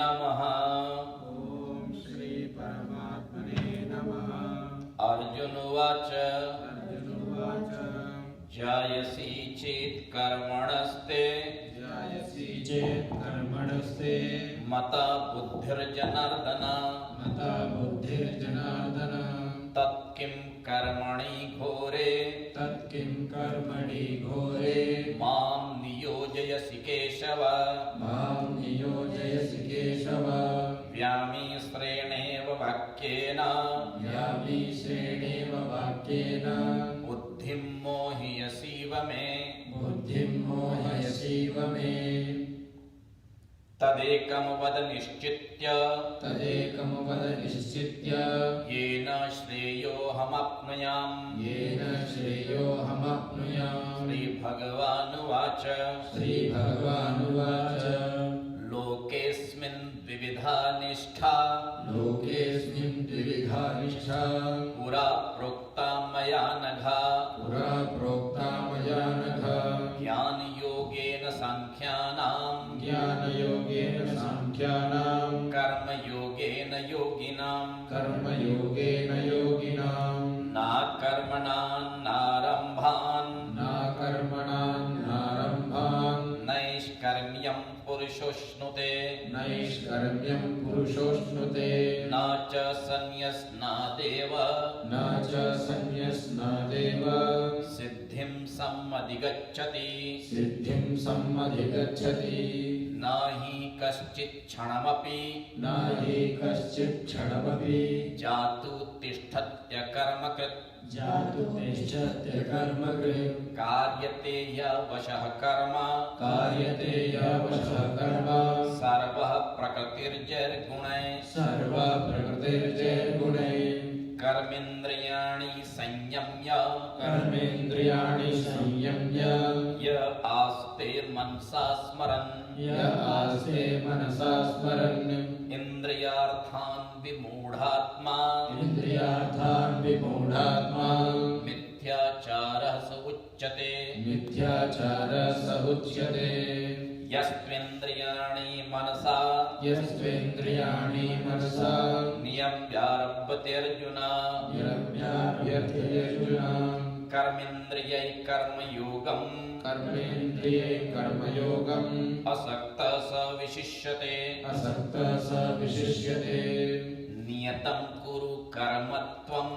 नमः। ओम श्री परमात्मने नमः। अर्जुन उवाच जायसी चेत् कर्मणस्ते मता बुद्धिर्जनार्दन तत्किं कर्मणि घोरे मां नियोजयसि केशव व्यामिश्रेणेव वाक्येन बुद्धिं मोहयसीव मे तदेकं वद निश्चित्य येन श्रेयोऽहमाप्नुयाम् श्रीभगवानुवाच लोकेऽस्मिन् द्विविधा निष्ठा पुरा प्रोक्ता मया नघा ज्ञानयोगेन सांख्यानां कर्मयोगेन योगिनां ना कर्मणान्नारम्भान् नैष्कर्म्यं पुरुषोऽश्नुते न च सन्न्यस्नादेव सिद्धिं सम्मधिगच्छति न हि कश्चित् क्षणमपि जातु तिष्ठत्य कर्मकृत् कार्यते यवशः कर्म सर्वः प्रकृतिर्जैर्गुणैः कर्मेन्द्रियाणि संयम्य य आस्ते मनसा स्मरन् इन्द्रियार्थान् विमूढात्मा मिथ्याचारः स उच्यते यस्त्वेन्द्रियाणि मनसा नियम्यारभते अर्जुन कर्मेन्द्रियैः कर्मयोगम् असक्तः स विशिष्यते नियतं कुरु कर्मत्वं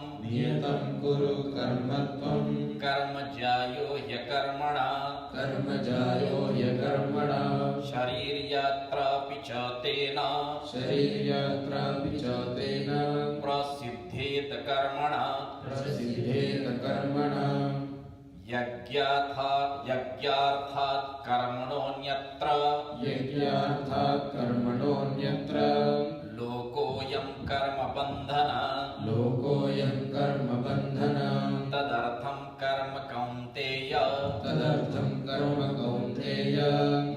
कर्मजायो ह्यकर्मणा शरीरयात्रापि च तेन प्रसिद्धेत कर्मणा यज्ञार्थात् कर्मणोऽन्यत्र लोकोऽयं कर्मबन्धन तदर्थं कर्म कौन्तेय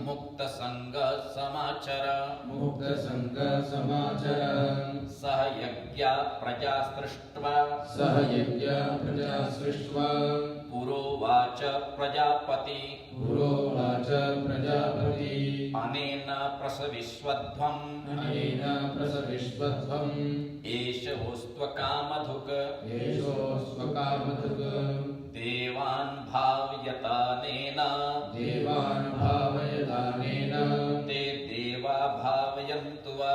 मुक्तसंगः समाचर सह यज्ञा प्रजा सृष्ट्वा पुरोवाच प्रजापति अनेन प्रसविष्वध्वम् एषवोस्त्वकामधुक् देवान् भावयतानेन ते देवा भावयन्तु वा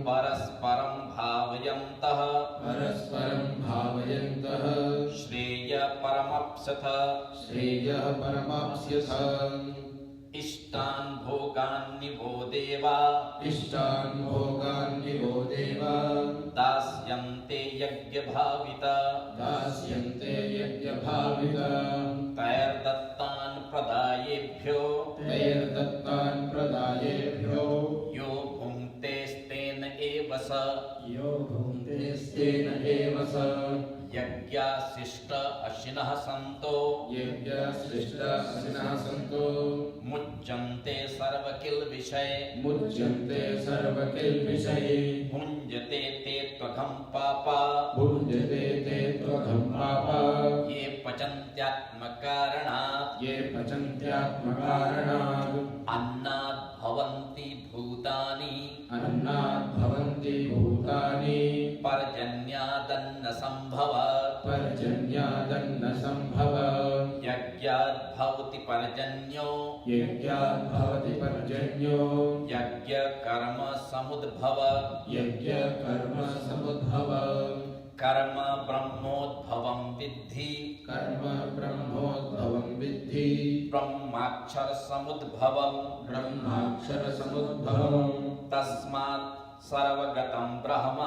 परस्परं भावयन्तः श्रेयः परमाप्स्यथ इष्टान् भोगान् वो देवा दास्यन्ते यज्ञभाविता तैर्दत्तान् प्रदायेभ्यो यो भुङ्क्तेस्तेन एव स यज्ञाशिष्ट अशिनः सन्तो मुच्यन्ते सर्वकिल्बिषये भुञ्जते ते त्वघं पापा ये पचन्त्यात्मकारणात् अन्नात् पर्जन्यो यज्ञात् भवति पर्जन्यो यज्ञकर्म समुद्भव यज्ञकर्म समुद्भव कर्म ब्रह्मोद्भवं विद्धि कर्म ब्रह्मोद्भवं विद्धि ब्रह्माक्षर समुद्भवम् ब्रह्माक्षर समुद्भवम् तस्मात् सर्वगतं ब्रह्म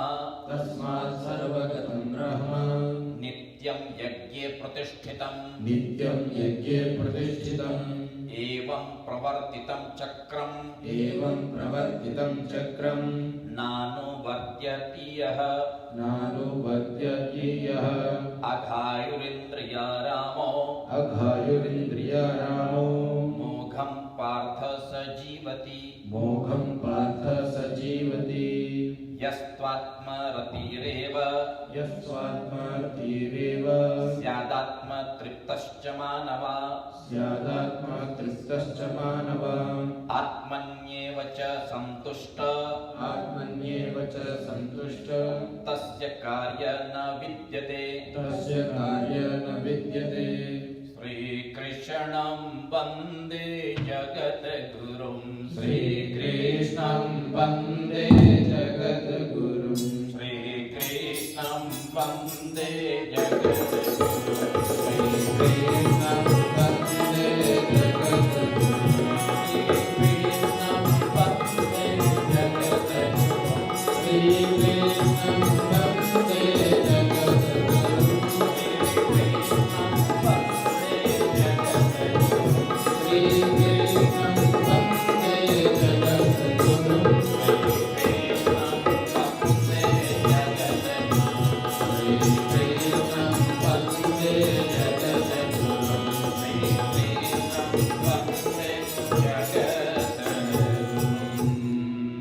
तस्मात् सर्वगतं ब्रह्म नित्यं यज्ञे प्रतिष्ठितम् नित्यं यज्ञे प्रतिष्ठितम् एवं प्रवर्तितं चक्रम् एवं प्रवर्तितं चक्रं नानुवर्त्यति यः नानुवर्त्यति यः अघायुरिन्द्रिया रामो अघायुरिन्द्रियरामो मोघं पार्थ स जीवति मोघं पार्थ स जीवति यस्त्वात्मरतिरेव यस्त्वात्मतीरेव स्यादात्मतृप्तश्च मानवा स्यादात्मतृप्तश्च मानव आत्मन्येव च सन्तुष्ट आत्मन्येव च सन्तुष्ट तस्य कार्य न विद्यते तस्य कार्य न विद्यते श्रीकृष्णं वन्दे जगद्गुरुं श्रीकृष्णं वन्दे